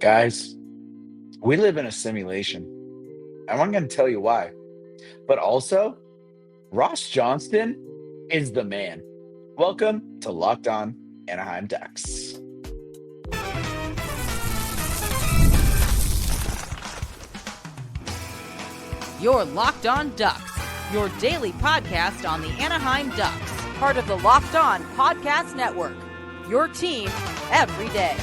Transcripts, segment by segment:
Guys, we live in a simulation, and I'm going to tell you why. But also, Ross Johnston is the man. Welcome to Locked On Anaheim Ducks. You're Locked On Ducks, your daily podcast on the Anaheim Ducks, part of the Locked On Podcast Network. Your team every day.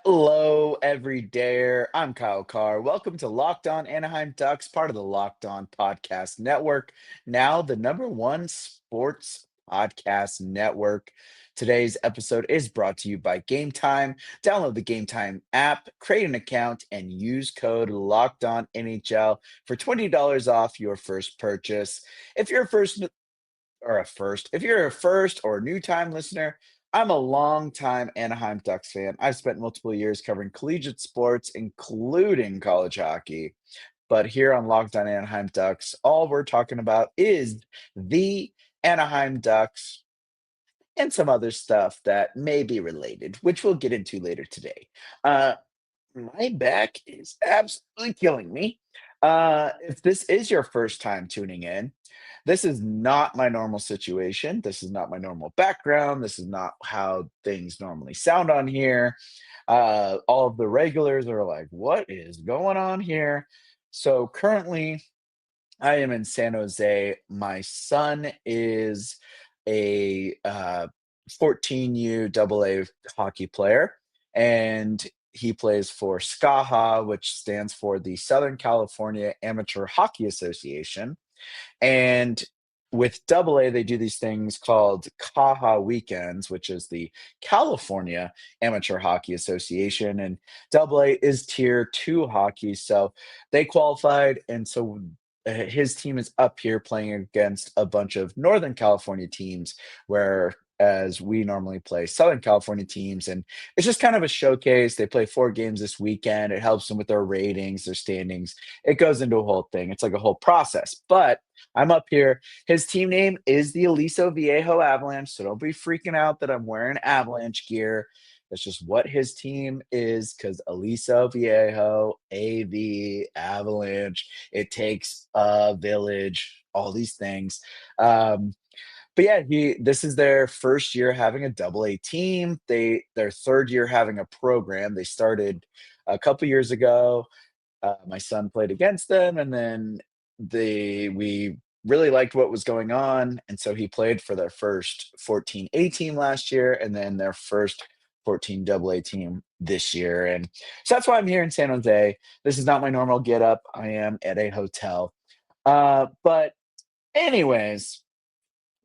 Hello, everydayer. I'm Kyle Carr. Welcome to Locked On Anaheim Ducks, part of the Locked On Podcast Network, now the number one sports podcast network. Today's episode is brought to you by Game Time. Download the Game Time app, create an account, and use code Locked On NHL for $20 off your first purchase. If you're a first or new time listener, I'm a long-time Anaheim Ducks fan. I've spent multiple years covering collegiate sports, including college hockey. But here on Locked On Anaheim Ducks, all we're talking about is the Anaheim Ducks and some other stuff that may be related, which we'll get into later today. Uh, my back is absolutely killing me. If this is your first time tuning in, this is not my normal situation. This is not my normal background. This is not how things normally sound on here. All of the regulars are like, what is going on here? So currently, I am in San Jose. My son is a 14U AA hockey player, and he plays for SCAHA, which stands for the Southern California Amateur Hockey Association. And with AA, they do these things called CAHA weekends, which is the California Amateur Hockey Association. And AA is tier two hockey. So they qualified. And so his team is up here playing against a bunch of Northern California teams, whereas we normally play Southern California teams. And it's just kind of a showcase. They play 4 games this weekend. It helps them with their ratings, their standings. It goes into a whole thing. It's like a whole process. But I'm up here. His team name is the Aliso Viejo Avalanche, so don't be freaking out that I'm wearing Avalanche gear. That's just what his team is, because Aliso Viejo, AV, Avalanche, it takes a village, all these things. But yeah, this is their first year having a AA team. Their third year having a program. They started a couple years ago. My son played against them, and then we really liked what was going on, and so he played for their first 14A team last year, and then their first 14 AA team this year. And so that's why I'm here in San Jose. This is not my normal get up. I am at a hotel. But anyways,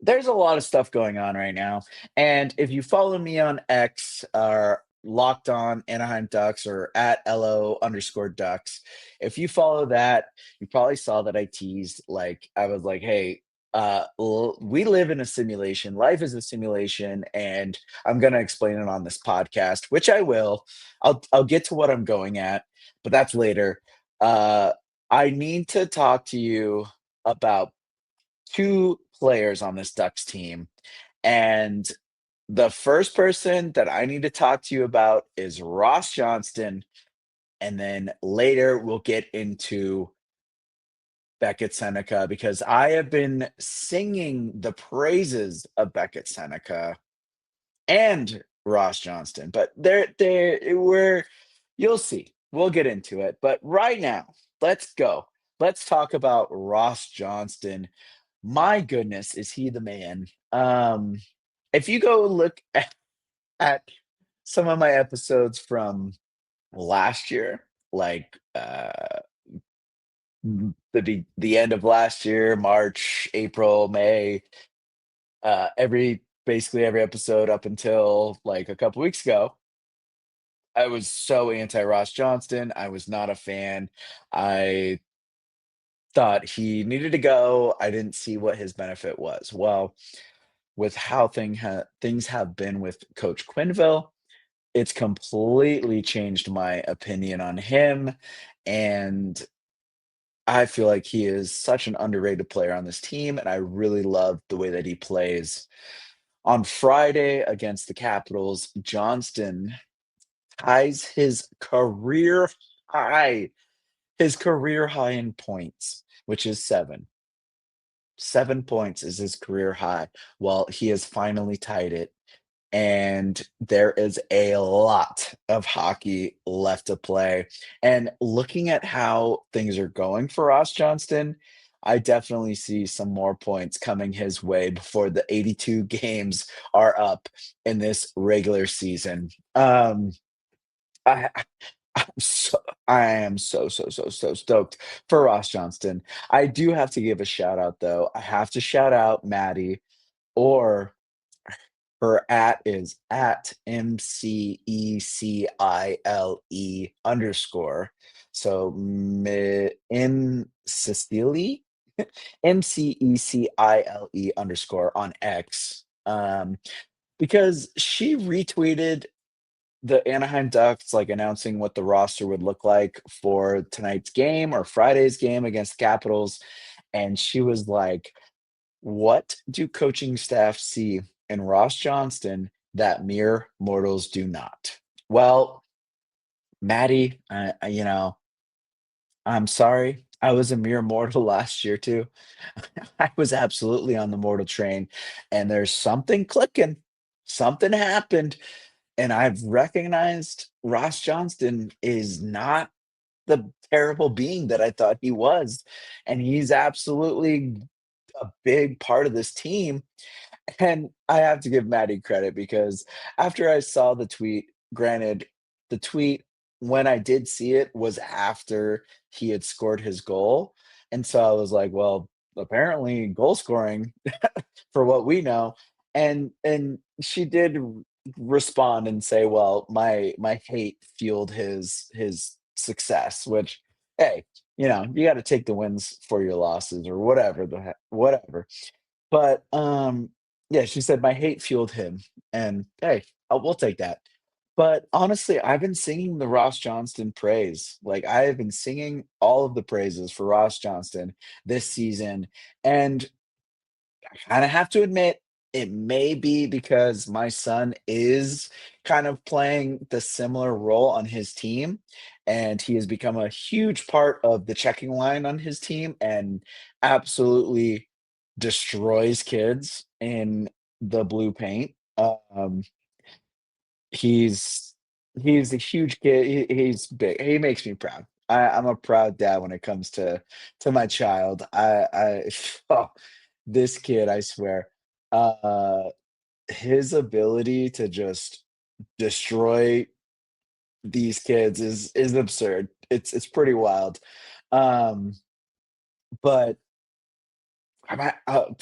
there's a lot of stuff going on right now. And if you follow me on X or Locked On Anaheim Ducks or at LO_Ducks, if you follow that, you probably saw that I teased, like, I was like, hey, we live in a simulation. Life is a simulation, and I'm going to explain it on this podcast, which I will. I'll get to what I'm going at, but that's later. I need to talk to you about 2 players on this Ducks team. And the first person that I need to talk to you about is Ross Johnston. And then later we'll get into Beckett Sennnecke, because I have been singing the praises of Beckett Sennnecke and Ross Johnston. But you'll see. We'll get into it. But right now, let's go. Let's talk about Ross Johnston. My goodness, is he the man? If you go look at some of my episodes from last year, like the end of last year, March, April, May, basically every episode up until like a couple weeks ago, I was so anti Ross Johnston. I was not a fan. I thought he needed to go. I didn't see what his benefit was. Well, with how things have been with Coach Quenneville, it's completely changed my opinion on him, and I feel like he is such an underrated player on this team, and I really love the way that he plays. On Friday against the Capitals, Johnston ties high, his career high in points, which is 7. 7 points is his career high. Well, he has finally tied it, and there is a lot of hockey left to play. And looking at how things are going for Ross Johnston, I definitely see some more points coming his way before the 82 games are up in this regular season. I I'm so I am so stoked for Ross Johnston. I do have to give a shout out though. I have to shout out Maddie, or her at is at MCECILE underscore. So M Cecily MCECILE underscore on X. Because she retweeted the Anaheim Ducks, like, announcing what the roster would look like for tonight's game or Friday's game against Capitals, and she was like, "What do coaching staff see in Ross Johnston that mere mortals do not?" Well, Maddie, I'm sorry. I was a mere mortal last year too. I was absolutely on the mortal train, and there's something clicking. Something happened. And I've recognized Ross Johnston is not the terrible being that I thought he was, and he's absolutely a big part of this team. And I have to give Maddie credit because after I saw the tweet, granted, the tweet, when I did see it, was after he had scored his goal, and so I was like, "Well, apparently goal scoring for what we know." And she did respond and say, "Well, my hate fueled his success," which, hey, you got to take the wins for your losses or whatever whatever. But yeah, she said my hate fueled him, and hey, we'll take that. But honestly, I've been singing the Ross Johnston praise. Like I have been singing all of the praises for Ross Johnston this season, and kind of have to admit, it may be because my son is kind of playing the similar role on his team, and he has become a huge part of the checking line on his team and absolutely destroys kids in the blue paint. He's he's a huge kid. He's big. He makes me proud. I'm a proud dad when it comes to my child. Oh, this kid, I swear, uh, his ability to just destroy these kids is absurd. It's pretty wild. Um, but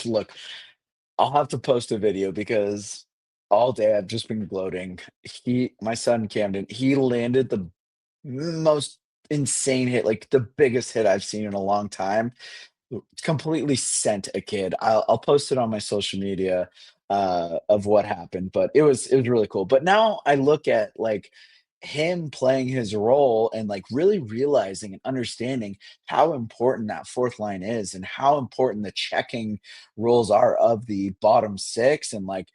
look, I'll have to post a video because all day I've just been gloating. My son Camden, he landed the most insane hit, like the biggest hit I've seen in a long time. Completely sent a kid. I'll post it on my social media of what happened, but it was really cool. But now I look at like him playing his role and like really realizing and understanding how important that fourth line is and how important the checking roles are of the bottom six. And like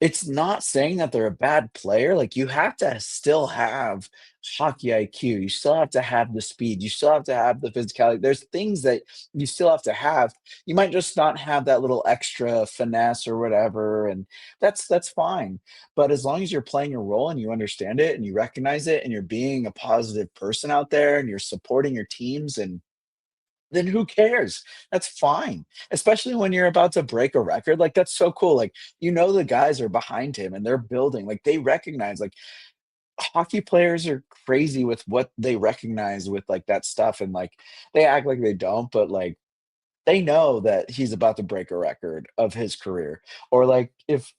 it's not saying that they're a bad player, like, you have to still have hockey IQ, you still have to have the speed, you still have to have the physicality, there's things that you still have to have. You might just not have that little extra finesse or whatever, and that's fine, but as long as you're playing your role and you understand it and you recognize it and you're being a positive person out there and you're supporting your teams, and then who cares? That's fine, especially when you're about to break a record, like, that's so cool, like, the guys are behind him and they're building, like, they recognize, like, hockey players are crazy with what they recognize with, like, that stuff, and, like, they act like they don't, but, like, they know that he's about to break a record of his career. Or like if,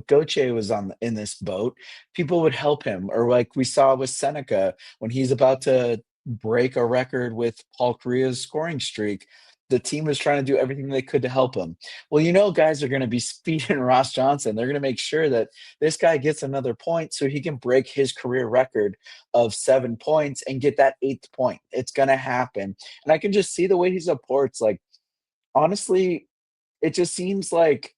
Goche was in this boat, people would help him. Or like we saw with Sennecke when he's about to break a record with Paul Korea's scoring streak. The team was trying to do everything they could to help him. Well, guys are going to be speeding Ross Johnson. They're going to make sure that this guy gets another point so he can break his career record of 7 points and get that eighth point. It's going to happen. And I can just see the way he supports, like, honestly, it just seems like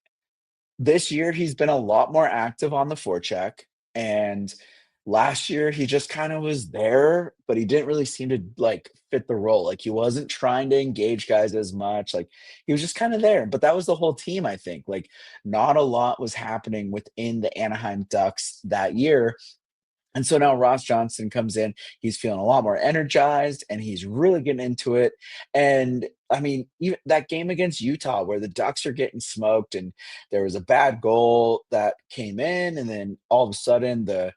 this year he's been a lot more active on the forecheck, and Last year, he just kind of was there, but he didn't really seem to like fit the role. Like he wasn't trying to engage guys as much. Like he was just kind of there. But that was the whole team, I think. Like not a lot was happening within the Anaheim Ducks that year. And so now Ross Johnston comes in. He's feeling a lot more energized and he's really getting into it. And I mean, even that game against Utah where the Ducks are getting smoked and there was a bad goal that came in, and then all of a sudden the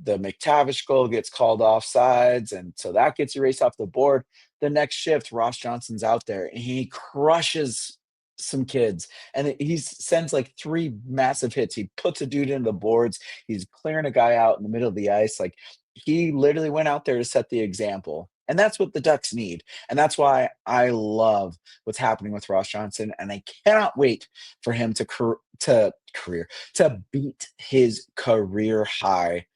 McTavish goal gets called off sides, and so that gets erased off the board. The next shift, Ross Johnston's out there, and he crushes some kids, and he sends like 3 massive hits. He puts a dude into the boards. He's clearing a guy out in the middle of the ice. Like, he literally went out there to set the example, and that's what the Ducks need, and that's why I love what's happening with Ross Johnston, and I cannot wait for him to beat his career high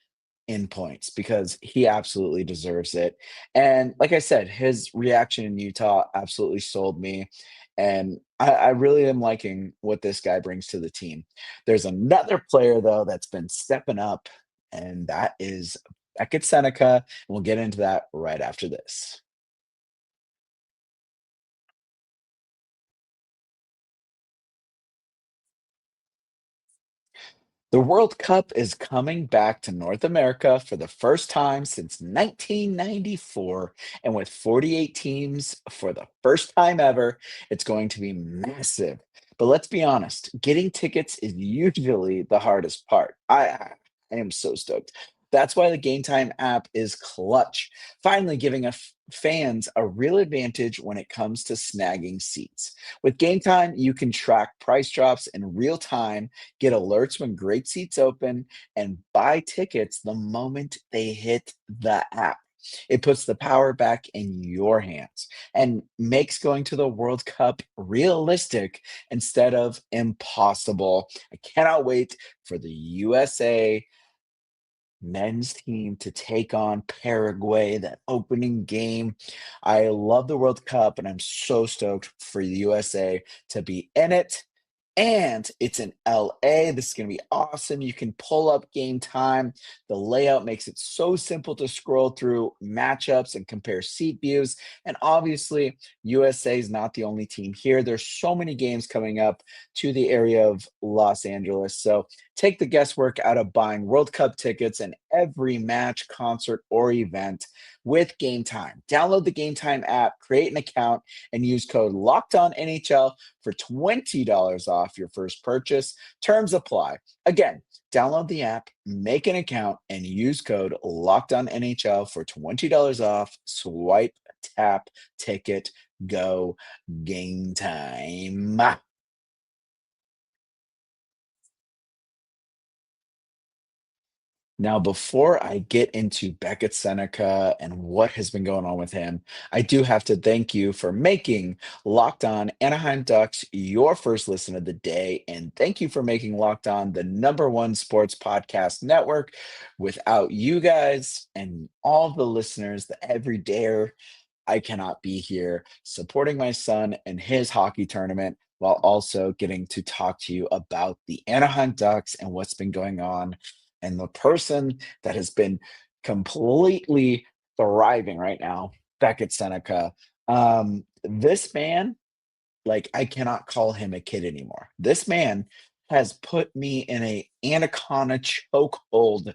in points because he absolutely deserves it. And like I said, his reaction in Utah absolutely sold me. And I really am liking what this guy brings to the team. There's another player, though, that's been stepping up, and that is Beckett Sennnecke. And we'll get into that right after this. The World Cup is coming back to North America for the first time since 1994. And with 48 teams for the first time ever, it's going to be massive. But let's be honest, getting tickets is usually the hardest part. I am so stoked. That's why the Game Time app is clutch, finally giving us fans a real advantage when it comes to snagging seats. With Game Time, you can track price drops in real time, get alerts when great seats open, and buy tickets the moment they hit the app. It puts the power back in your hands and makes going to the World Cup realistic instead of impossible. I cannot wait for the USA men's team to take on Paraguay, that opening game. I love the World Cup, and I'm so stoked for the USA to be in it. And it's in LA. This is going to be awesome. You can pull up Game Time. The layout makes it so simple to scroll through matchups and compare seat views. And obviously, USA is not the only team here. There's so many games coming up to the area of Los Angeles. So take the guesswork out of buying World Cup tickets and every match, concert, or event with Game Time. Download the Game Time app, create an account, and use code LOCKEDONNHL for $20 off your first purchase. Terms apply. Again, download the app, make an account, and use code LOCKEDONNHL for $20 off. Swipe, tap, ticket, go, Game Time. Now, before I get into Beckett Sennnecke and what has been going on with him, I do have to thank you for making Locked On Anaheim Ducks your first listen of the day. And thank you for making Locked On the #1 sports podcast network. Without you guys and all the listeners, the everydayer, I cannot be here supporting my son in his hockey tournament while also getting to talk to you about the Anaheim Ducks and what's been going on. And the person that has been completely thriving right now, Beckett Sennnecke. This man, like, I cannot call him a kid anymore. This man has put me in a anaconda chokehold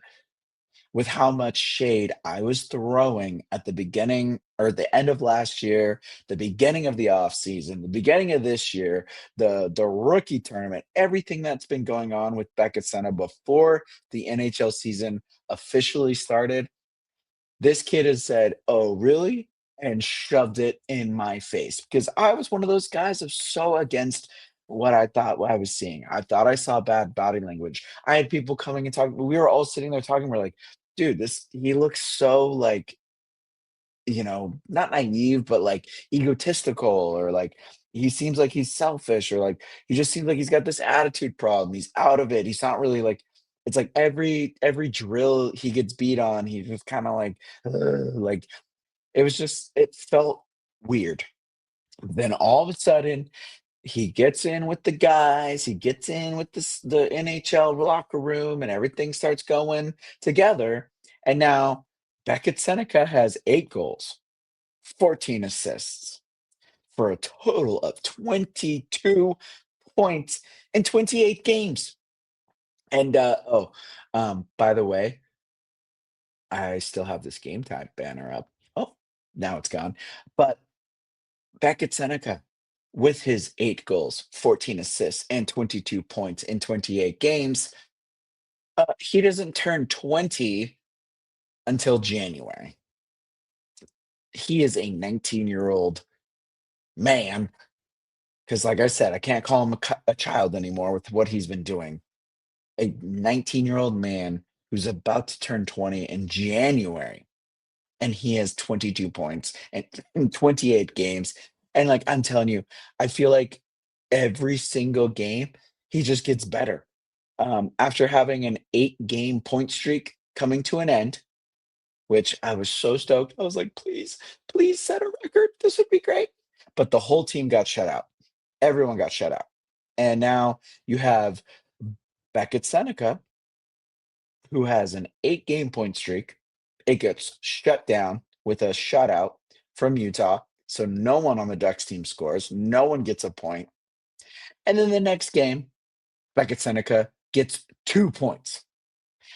with how much shade I was throwing at the beginning or the end of last year, the beginning of the offseason, the beginning of this year, the rookie tournament, everything that's been going on with Beckett Center before the NHL season officially started. This kid has said, "Oh, really?" and shoved it in my face because I was one of those guys that was so against what I was seeing. I thought I saw bad body language. I had people coming and talking. We were all sitting there talking. We're like, dude, this he looks so like, not naive, but like egotistical, or like he seems like he's selfish, or like he just seems like he's got this attitude problem. He's out of it. He's not really like it's like every drill he gets beat on, he's just kind of like, like it felt weird. Then all of a sudden he gets in with the guys, he gets in with the NHL locker room, and everything starts going together. And now Beckett Sennnecke has 8 goals, 14 assists for a total of 22 points in 28 games. And by the way, I still have this game time banner up. Oh, now it's gone. But Beckett Sennnecke, with his 8 goals, 14 assists, and 22 points in 28 games, he doesn't turn 20 until January. He is a 19-year-old man, because like I said, I can't call him a child anymore with what he's been doing. A 19-year-old man who's about to turn 20 in January, and he has 22 points and in 28 games. And like I'm telling you, I feel like every single game he just gets better. After having an 8-game point streak coming to an end, which I was so stoked. I was like, please, please set a record. This would be great. But the whole team got shut out. Everyone got shut out. And now you have Beckett Sennnecke, who has an 8-game point streak. It gets shut down with a shutout from Utah. So no one on the Ducks team scores. No one gets a point. And then the next game, Beckett Sennnecke gets 2 points.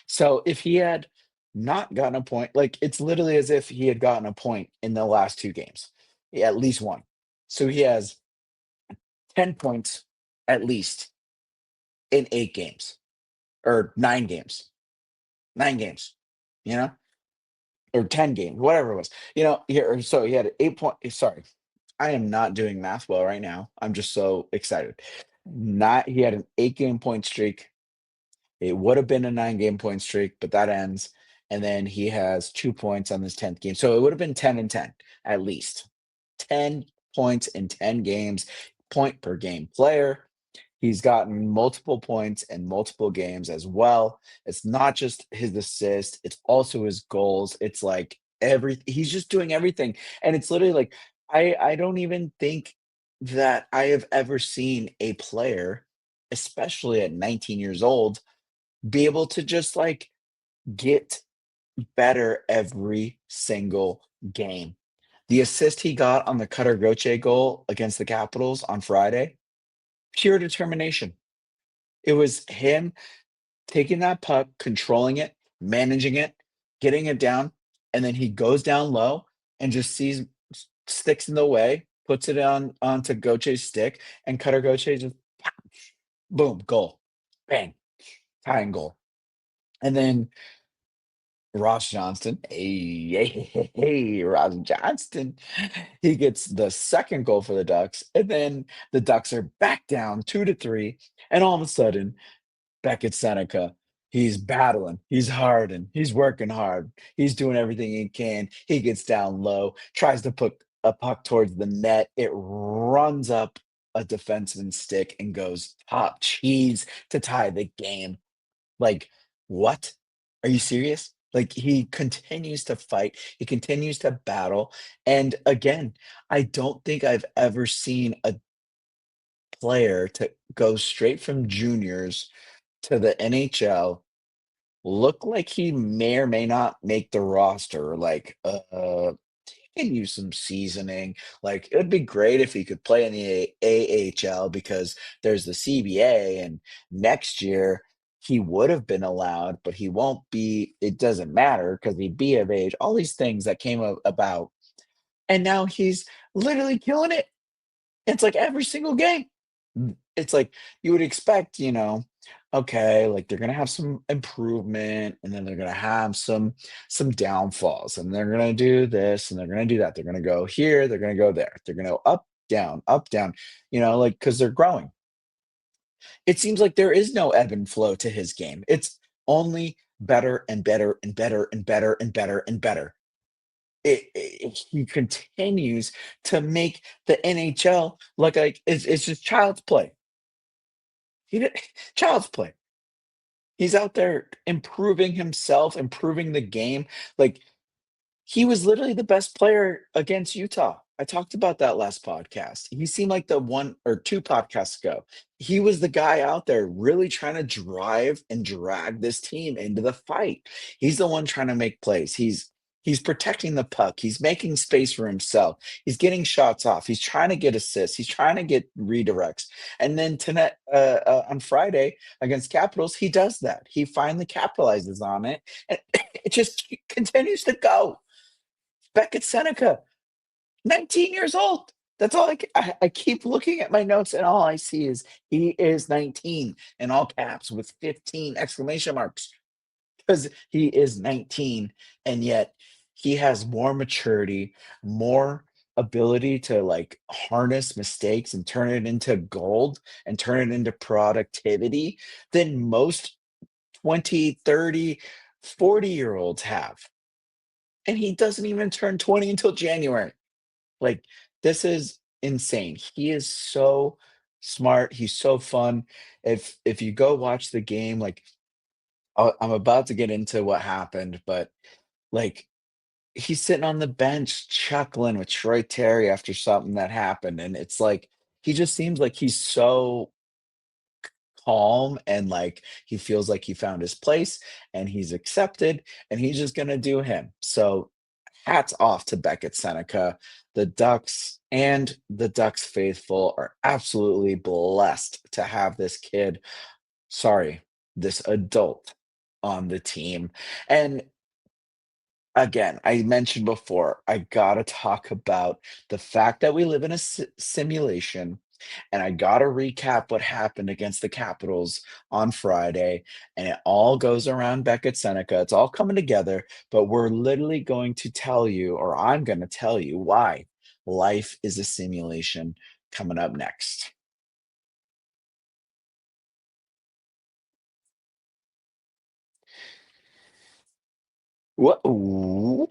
So if he had not gotten a point, like it's literally as if he had gotten a point in the last 2 games, at least one. So he has 10 points at least in 8 games or 9 games. 9 games, you know, or 10 games, whatever it was. Here, so he had 8 point. Sorry, I am not doing math well right now. I'm just so excited. Not he had an 8-game point streak. It would have been a 9-game point streak, but that ends. And then he has 2 points on this 10th game. So it would have been 10 and 10 at least. 10 points in 10 games, point per game player. He's gotten multiple points in multiple games as well. It's not just his assist, it's also his goals. It's like he's just doing everything. And it's literally like I don't even think that I have ever seen a player, especially at 19 years old, be able to just like get better every single game. The assist he got on the Cutter Goche goal against the Capitals on Friday, pure determination. It was him taking that puck, controlling it, managing it, getting it down, and then he goes down low and just sees sticks in the way, puts it on onto Goche's stick, and Cutter Goche just boom, goal, bang, tying goal. And then Ross Johnston, hey, Ross Johnston, he gets the second goal for the Ducks, and then the Ducks are back down 2-3, and all of a sudden, Beckett Sennnecke, he's battling, he's hardened, he's working hard, he's doing everything he can. He gets down low, tries to put a puck towards the net. It runs up a defenseman's stick and goes top cheese to tie the game. Like, what? Are you serious? Like, he continues to fight, he continues to battle, and again, I don't think I've ever seen a player to go straight from juniors to the NHL, look like he may or may not make the roster, like, he can use some seasoning. Like, it would be great if he could play in the AHL because there's the CBA, and next year he would have been allowed, but he won't be. It doesn't matter because he'd be of age. All these things that came about, and now he's literally killing it. It's like every single game. It's like you would expect, okay, like they're gonna have some improvement and then they're gonna have some downfalls and they're gonna do this and they're gonna do that. They're gonna go here, they're gonna go there. They're gonna go up, down, like because they're growing. It seems like there is no ebb and flow to his game. It's only better and better and better and better and better and better. He continues to make the NHL look like it's just child's play. He did child's play. He's out there improving himself, improving the game. Like he was literally the best player against Utah. I talked about that last podcast. He seemed like the one or 2 podcasts ago. He was the guy out there really trying to drive and drag this team into the fight. He's the one trying to make plays. He's protecting the puck. He's making space for himself. He's getting shots off. He's trying to get assists. He's trying to get redirects. And then tonight, on Friday against Capitals, he does that. He finally capitalizes on it, and it just continues to go. Beckett Sennnecke, 19 years old. That's all I keep looking at my notes, and all I see is he is 19 in all caps with 15 exclamation marks because he is 19, and yet he has more maturity, more ability to like harness mistakes and turn it into gold and turn it into productivity than most 20, 30, 40-year olds have. And he doesn't even turn 20 until January. Like, this is insane. He is so smart. He's so fun. If you go watch the game, like I'm about to get into what happened, but like he's sitting on the bench chuckling with Troy Terry after something that happened. And it's like he just seems like he's so calm and like he feels like he found his place and he's accepted and he's just gonna do him. So hats off to Beckett Seneca. The Ducks and the Ducks faithful are absolutely blessed to have this kid, sorry, this adult on the team. And again, I mentioned before, I gotta talk about the fact that we live in a simulation, and I gotta recap what happened against the Capitals on Friday, and it all goes around Beckett Seneca. It's all coming together, but we're literally going to tell you, or I'm gonna tell you why life is a simulation coming up next. What? Boom.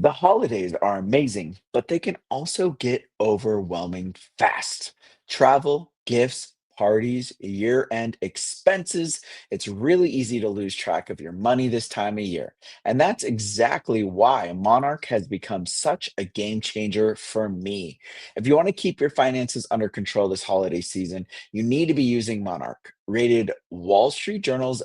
The holidays are amazing, but they can also get overwhelming fast. Travel, gifts, parties, year end expenses. It's really easy to lose track of your money this time of year. And that's exactly why Monarch has become such a game changer for me. If you want to keep your finances under control this holiday season, you need to be using Monarch, rated Wall Street Journal's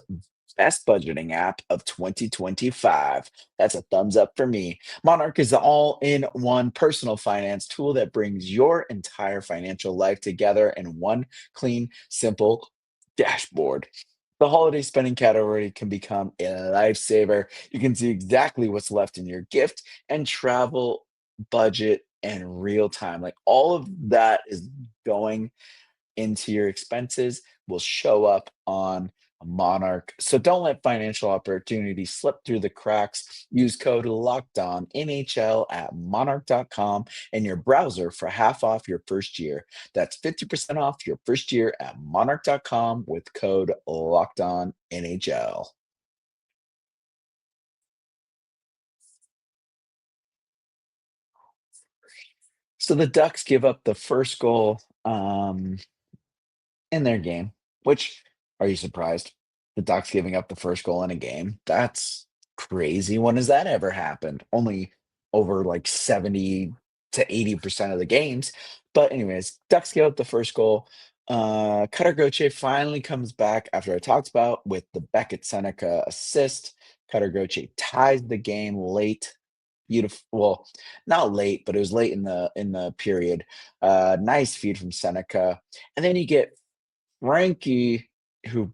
best budgeting app of 2025. That's a thumbs up for me. Monarch is the all in one personal finance tool that brings your entire financial life together in one clean, simple dashboard. The holiday spending category can become a lifesaver. You can see exactly what's left in your gift and travel budget and real time. Like all of that is going into your expenses will show up on a Monarch. So don't let financial opportunities slip through the cracks. Use code Locked On NHL at monarch.com in your browser for half off your first year. That's 50% off your first year at monarch.com with code Locked On NHL. So the Ducks give up the first goal. In their game, which are you surprised? The Ducks giving up the first goal in a game? That's crazy. When has that ever happened? Only over like 70 to 80% of the games. But anyways, Ducks give up the first goal. Cutter Gauthier finally comes back after I talked about with the Beckett Seneca assist. Cutter Gauthier ties the game late. Beautiful. Well, not late, but it was late in the period. Nice feed from Seneca. And then you get Frankie, who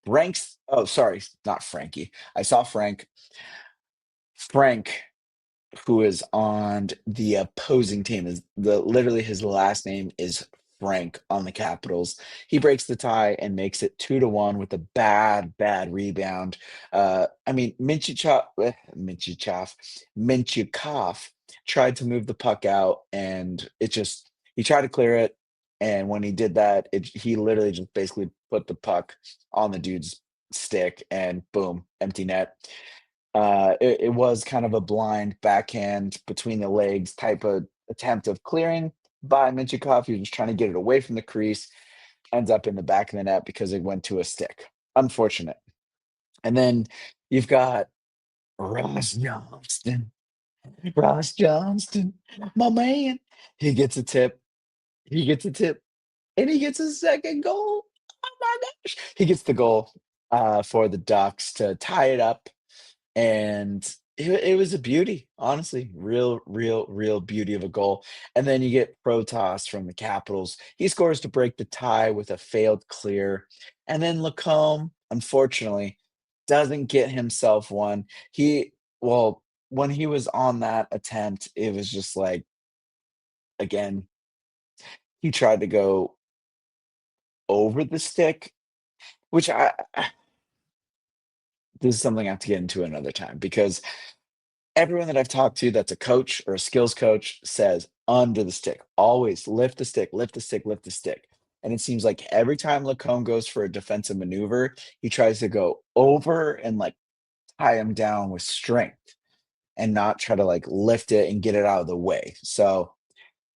ranks oh, sorry, not Frankie. I saw Frank, who is on the opposing team, is the literally his last name is Frank on the Capitals. He breaks the tie and makes it 2-1 with a bad, bad rebound. I mean, Minchikov tried to move the puck out, and it just he tried to clear it, and when he did that, he literally just basically put the puck on the dude's stick, and boom, empty net. It was kind of a blind backhand between the legs type of attempt of clearing by Minchikov. He was just trying to get it away from the crease, ends up in the back of the net because it went to a stick. Unfortunate. And then you've got Ross Johnston. Ross Johnston, my man. He gets a tip. He gets a tip, and he gets a second goal. Oh my gosh! He gets the goal for the Ducks to tie it up, and it was a beauty, honestly, real beauty of a goal. And then you get Protoss from the Capitals. He scores to break the tie with a failed clear, and then Lacombe, unfortunately, doesn't get himself one. Well, when he was on that attempt, it was just like, again, he tried to go over the stick, which this is something I have to get into another time because everyone that I've talked to that's a coach or a skills coach says under the stick. Always lift the stick, lift the stick, lift the stick. And it seems like every time Lacombe goes for a defensive maneuver, he tries to go over and like tie him down with strength and not try to like lift it and get it out of the way. So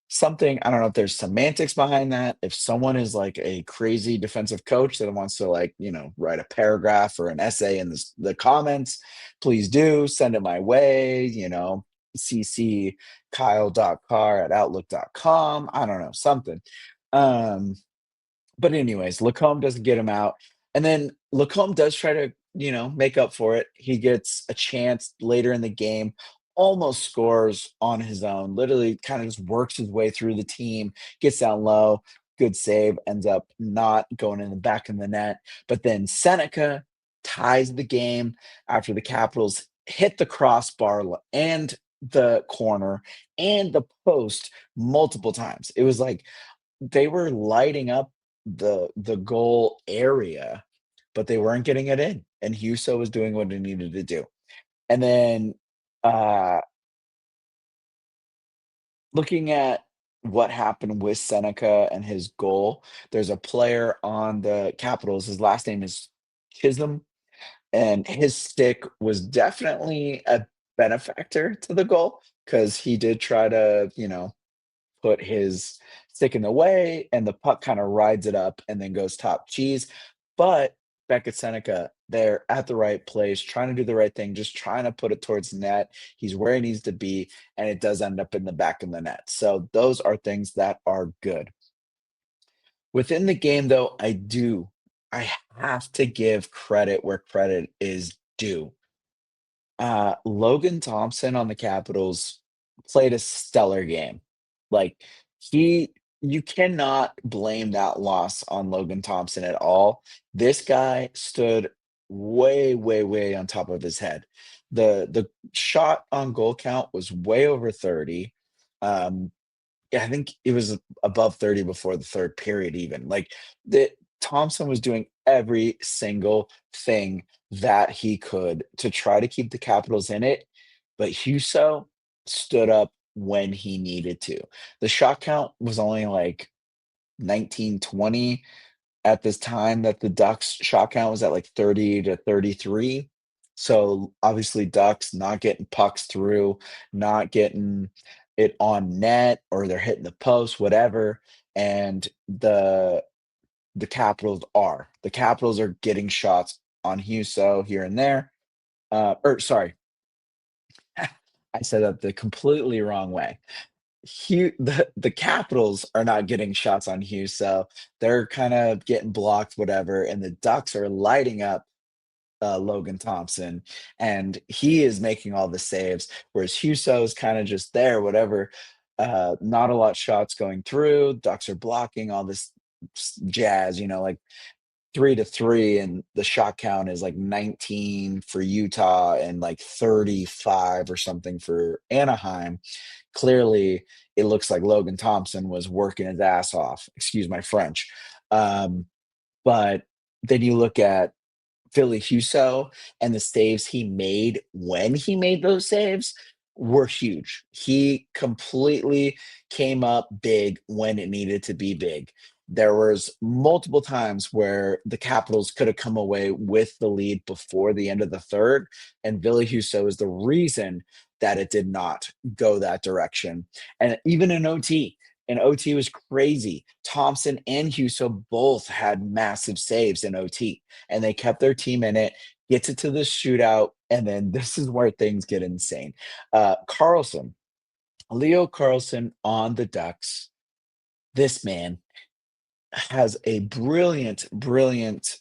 something, I don't know if there's semantics behind that. If someone is like a crazy defensive coach that wants to like, write a paragraph or an essay in the comments, please do send it my way, cc kyle.carr@outlook.com. I don't know, something. Um, but anyways, Lacombe doesn't get him out, and then Lacombe does try to, make up for it. He gets a chance later in the game, almost scores on his own, literally kind of just works his way through the team, gets down low, good save, ends up not going in the back of the net. But then Sennecke ties the game after the Capitals hit the crossbar and the corner and the post multiple times. It was like they were lighting up the goal area, but they weren't getting it in, and Huso was doing what he needed to do. And then, uh, looking at what happened with Seneca and his goal, there's a player on the Capitals, his last name is Chisholm, and his stick was definitely a benefactor to the goal because he did try to, put his stick in the way, and the puck kinda rides it up and then goes top cheese. But Beckett Sennnecke there at the right place, trying to do the right thing, just trying to put it towards net. He's where he needs to be, and it does end up in the back of the net. So those are things that are good. Within the game, though, I have to give credit where credit is due. Logan Thompson on the Capitals played a stellar game. Like, he you cannot blame that loss on Logan Thompson at all. This guy stood way, way, way on top of his head. The shot on goal count was way over 30. Um, yeah, I think it was above 30 before the 3rd period even. Like, the Thompson was doing every single thing that he could to try to keep the Capitals in it, but Huso stood up when he needed to. The shot count was only like 19, 20 at this time that the Ducks shot count was at like 30 to 33. So obviously Ducks not getting pucks through, not getting it on net, or they're hitting the post, whatever. And the Capitals are. The Capitals are getting shots on Huso here and there. Or sorry, I said that the completely wrong way. The Capitals are not getting shots on Huso. They're kind of getting blocked, whatever, and the Ducks are lighting up Logan Thompson, and he is making all the saves, whereas Huso is kind of just there, whatever. Not a lot shots going through. Ducks are blocking all this jazz, like 3-3, and the shot count is like 19 for Utah and like 35 or something for Anaheim. Clearly, it looks like Logan Thompson was working his ass off. Excuse my French. Um, but then you look at Philly Huso and the saves he made when he made those saves were huge. He completely came up big when it needed to be big. There was multiple times where the Capitals could have come away with the lead before the end of the 3rd, and Billy Huso is the reason that it did not go that direction. And even in OT, and OT was crazy. Thompson and Huso both had massive saves in OT, and they kept their team in it, gets it to the shootout, And then this is where things get insane. Carlson, Leo Carlson on the Ducks. This man has a brilliant, brilliant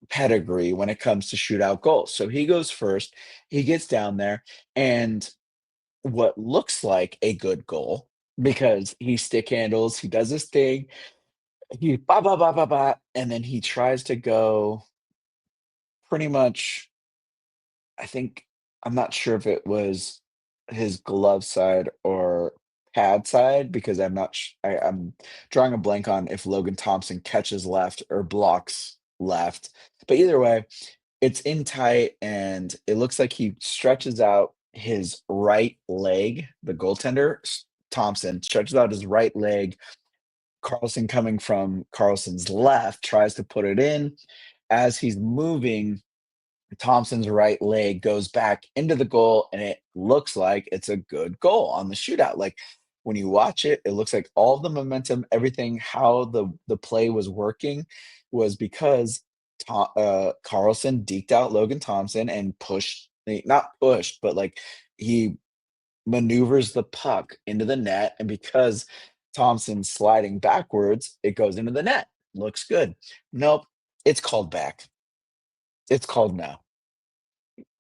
pedigree when it comes to shootout goals. So he goes first, he gets down there, and what looks like a good goal because he stick handles, he does his thing, he ba ba ba ba ba, and then he tries to go pretty much. I think I'm not sure if it was his glove side or pad side because I'm drawing a blank on if Logan Thompson catches left or blocks left. But either way, it's in tight and it looks like he stretches out his right leg. The goaltender, Thompson, stretches out his right leg. Carlson coming from Carlson's left tries to put it in. As he's moving, Thompson's right leg goes back into the goal, and it looks like it's a good goal on the shootout. Like when you watch it, it looks like all the momentum, everything, how the play was working, was because Carlson deked out Logan Thompson and pushed, not pushed, but like he maneuvers the puck into the net, and because Thompson's sliding backwards, it goes into the net. Looks good. Nope, it's called back. It's called now.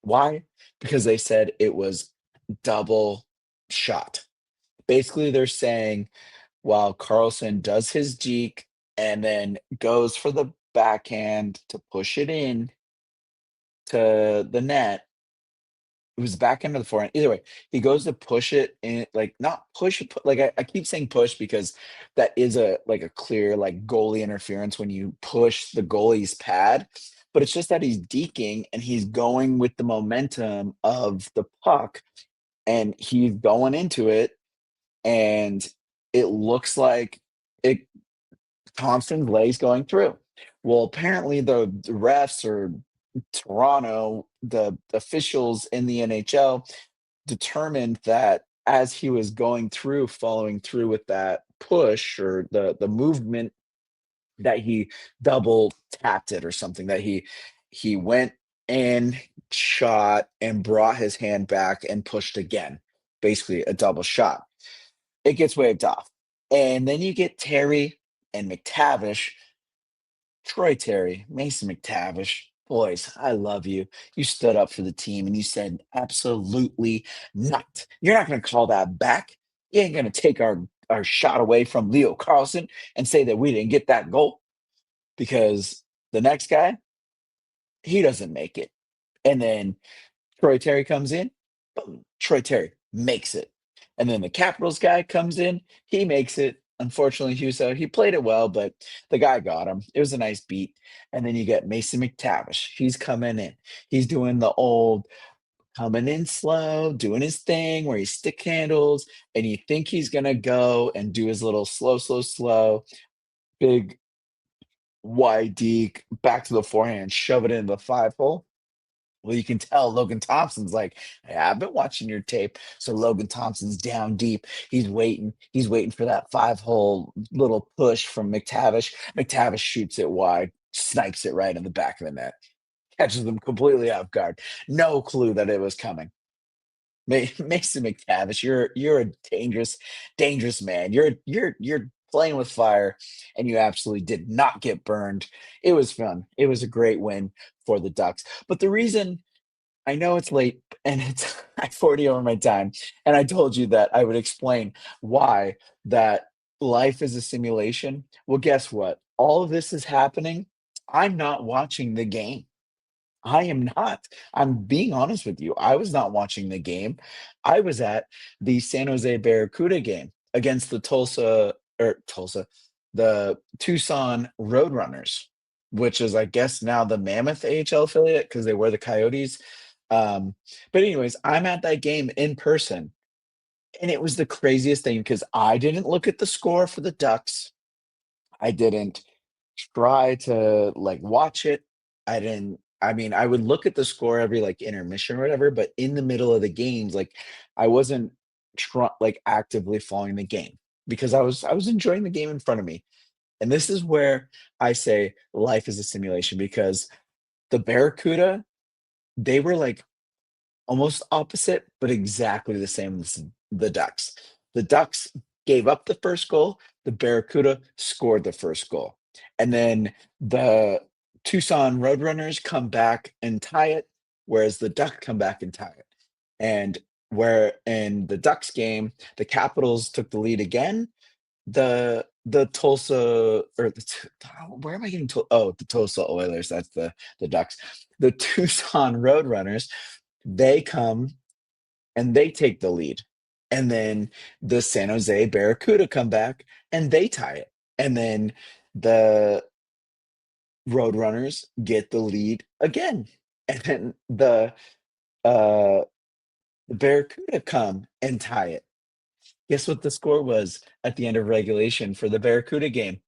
Why? Because they said it was double shot. Basically, they're saying while Carlson does his deke and then goes for the backhand to push it in to the net, it was back end of the forehand. Either way, he goes to push it in, like not push it, like I keep saying push because that is a like a clear like goalie interference when you push the goalie's pad. But it's just that he's deking and he's going with the momentum of the puck and he's going into it and it looks like it Thompson's legs going through. Well, apparently the refs or Toronto, the officials in the NHL determined that as he was going through, following through with that push or the movement, that he double tapped it or something, that he went and shot and brought his hand back and pushed again, basically a double shot. It gets waved off. And then you get Terry and McTavish, Troy Terry, Mason McTavish. Boys, I love you. You stood up for the team and you said, absolutely not. You're not going to call that back. You ain't going to take our shot away from Leo Carlson and say that we didn't get that goal because the next guy, he doesn't make it. And then Troy Terry comes in, boom, Troy Terry makes it. And then the Capitals guy comes in, he makes it. Unfortunately, he played it well, but the guy got him. It was a nice beat. And then you get Mason McTavish. He's coming in. He's doing the old coming in slow, doing his thing where he stick handles, and you think he's gonna go and do his little slow, slow, slow, big wide deke back to the forehand, shove it in the 5 hole. Well, you can tell Logan Thompson's like, "Hey, I've been watching your tape." So Logan Thompson's down deep. He's waiting. He's waiting for that 5 hole little push from McTavish. McTavish shoots it wide, snipes it right in the back of the net, catches them completely off guard. No clue that it was coming. Mason McTavish, you're a dangerous, dangerous man. You're playing with fire, and you absolutely did not get burned. It was fun. It was a great win for the Ducks. But the reason I know it's late and it's I'm 40 over my time, and I told you that I would explain why that life is a simulation. Well, guess what? All of this is happening. I'm not watching the game. I am not. I'm being honest with you. I was not watching the game. I was at the San Jose Barracuda game against the the Tucson Roadrunners, which is, I guess, now the Mammoth AHL affiliate because they were the Coyotes. Um, but anyways, I'm at that game in person, and it was the craziest thing because I didn't look at the score for the Ducks. I didn't try to, like, watch it. I mean, I would look at the score every, like, intermission or whatever, but in the middle of the games, like, I wasn't like, actively following the game because I was enjoying the game in front of me, and this is where I say life is a simulation because the Barracuda, they were, like, almost opposite, but exactly the same as the Ducks. The Ducks gave up the first goal, the Barracuda scored the first goal. And then the Tucson Roadrunners come back and tie it, whereas the Ducks come back and tie it. And where in the Ducks game, the Capitals took the lead again, the Tulsa or where am I getting to? Oh, the Tulsa Oilers. That's the Ducks. The Tucson Roadrunners, they come and they take the lead, and then the San Jose Barracuda come back and they tie it, and then the Roadrunners get the lead again, and then uh the Barracuda come and tie it. Guess what the score was at the end of regulation for the Barracuda game?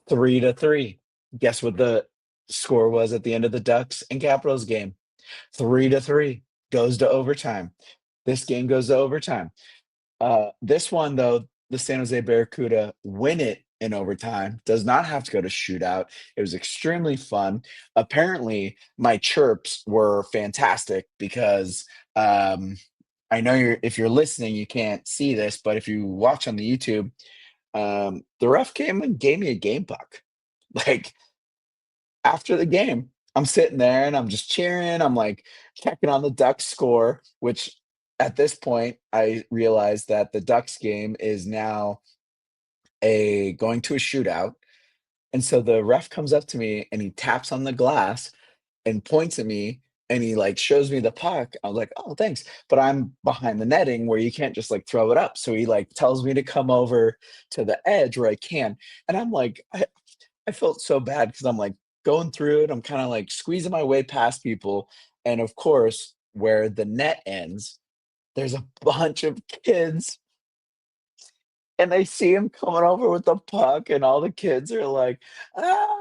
3-3. Guess what the score was at the end of the Ducks and Capitals game? 3-3. Goes to overtime. This game goes to overtime. This one, though, the San Jose Barracuda win it in overtime, does not have to go to shootout. It was extremely fun. Apparently, my chirps were fantastic because I know if you're listening, you can't see this, but if you watch on the YouTube, the ref came and gave me a game puck. Like after the game, I'm sitting there and I'm just cheering. I'm like checking on the Ducks score, which at this point I realized that the Ducks game is now a going to a shootout. And so the ref comes up to me and he taps on the glass and points at me and he like shows me the puck. I was like, "Oh, thanks." But I'm behind the netting where you can't just like throw it up. So he like tells me to come over to the edge where I can. And I'm like, I felt so bad because I'm like going through it. I'm kind of like squeezing my way past people. And of course, where the net ends, there's a bunch of kids and they see him coming over with the puck, and all the kids are like, "Ah!"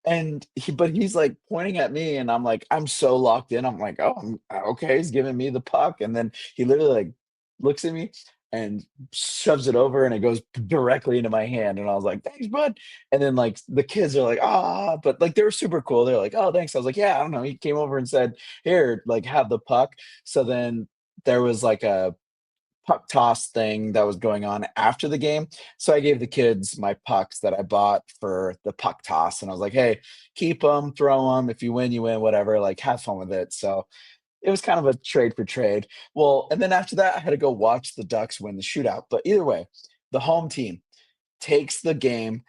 And he's, like, pointing at me, and I'm like I'm so locked in, I'm like, "Oh, okay, he's giving me the puck," and then he literally, like, looks at me and shoves it over, and it goes directly into my hand, and I was like, "Thanks, bud," and then, like, the kids are like, "Ah," but, like, they were super cool, they're like, "Oh, thanks." I was like, "Yeah, I don't know." He came over and said, "Here, like, have the puck." So then there was, like, a puck toss thing that was going on after the game. So I gave the kids my pucks that I bought for the puck toss, and I was like, "Hey, keep them, throw them. If you win, you win. Whatever. Like, have fun with it." So it was kind of a trade for trade. Well, and then after that, I had to go watch the Ducks win the shootout. But either way, the home team takes the game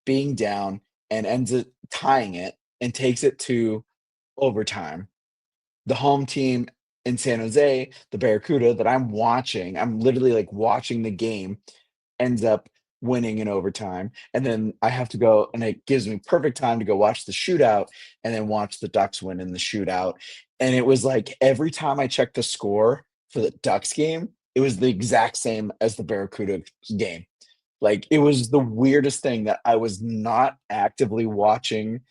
being down and ends up tying it and takes it to overtime. The home team in San Jose, the Barracuda that I'm literally like watching the game, ends up winning in overtime. And then I have to go, and it gives me perfect time to go watch the shootout and then watch the Ducks win in the shootout. And it was like every time I checked the score for the Ducks game, it was the exact same as the Barracuda game. Like it was the weirdest thing that I was not actively watching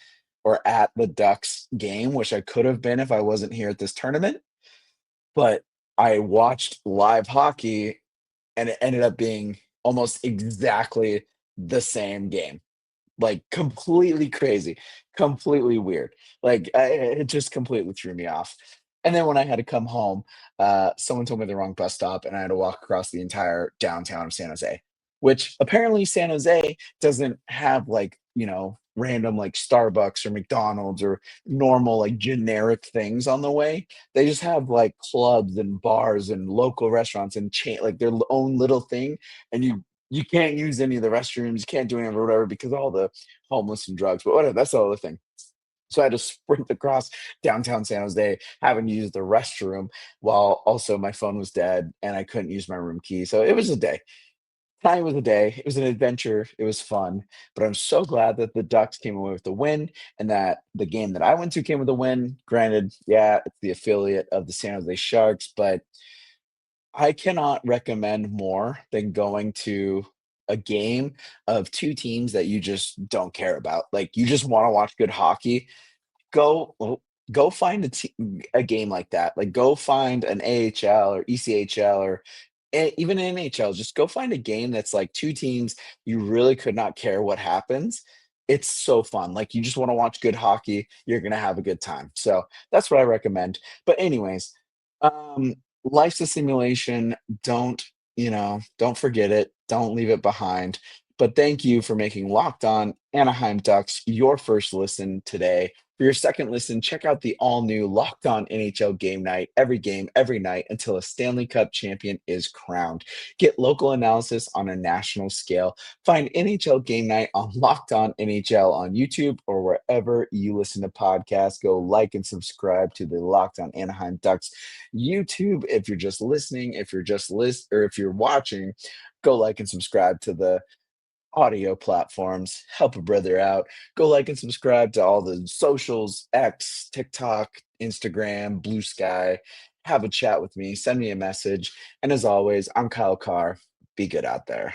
or at the Ducks game, which I could have been if I wasn't here at this tournament. But I watched live hockey and it ended up being almost exactly the same game. Like completely crazy, completely weird. Like it just completely threw me off. And then when I had to come home, someone told me the wrong bus stop, and I had to walk across the entire downtown of San Jose. Which apparently San Jose doesn't have like random like Starbucks or McDonald's or normal like generic things on the way. They just have like clubs and bars and local restaurants and chain like their own little thing, and you can't use any of the restrooms, you can't do any of it, whatever, because of all the homeless and drugs. But whatever, that's the other thing. So I had to sprint across downtown San Jose, having to use the restroom while also my phone was dead and I couldn't use my room key. So it was a day. Time was a day. It was an adventure. It was fun. But I'm so glad that the Ducks came away with the win and that the game that I went to came with a win. Granted, yeah, it's the affiliate of the San Jose Sharks, but I cannot recommend more than going to a game of two teams that you just don't care about. Like you just want to watch good hockey. Go go find a game like that. Like go find an AHL or ECHL or even NHL. Just go find a game that's like two teams you really could not care what happens. It's so fun. Like you just want to watch good hockey. You're gonna have a good time. So that's what I recommend. But anyways, Um, Life's a simulation. Don't, don't forget it. Don't leave it behind. But thank you for making Locked On Anaheim Ducks your first listen today. For your second listen, check out the all new Locked On NHL game night, every game, every night until a Stanley Cup champion is crowned. Get local analysis on a national scale. Find NHL game night on Locked On NHL on YouTube or wherever you listen to podcasts. Go like and subscribe to the Locked On Anaheim Ducks YouTube. If you're just listening, if you're just or if you're watching, go like and subscribe to the audio platforms. Help a brother out. Go like and subscribe to all the socials, X, TikTok, Instagram, Blue Sky. Have a chat with me. Send me a message. And as always, I'm Kyle Carr. Be good out there.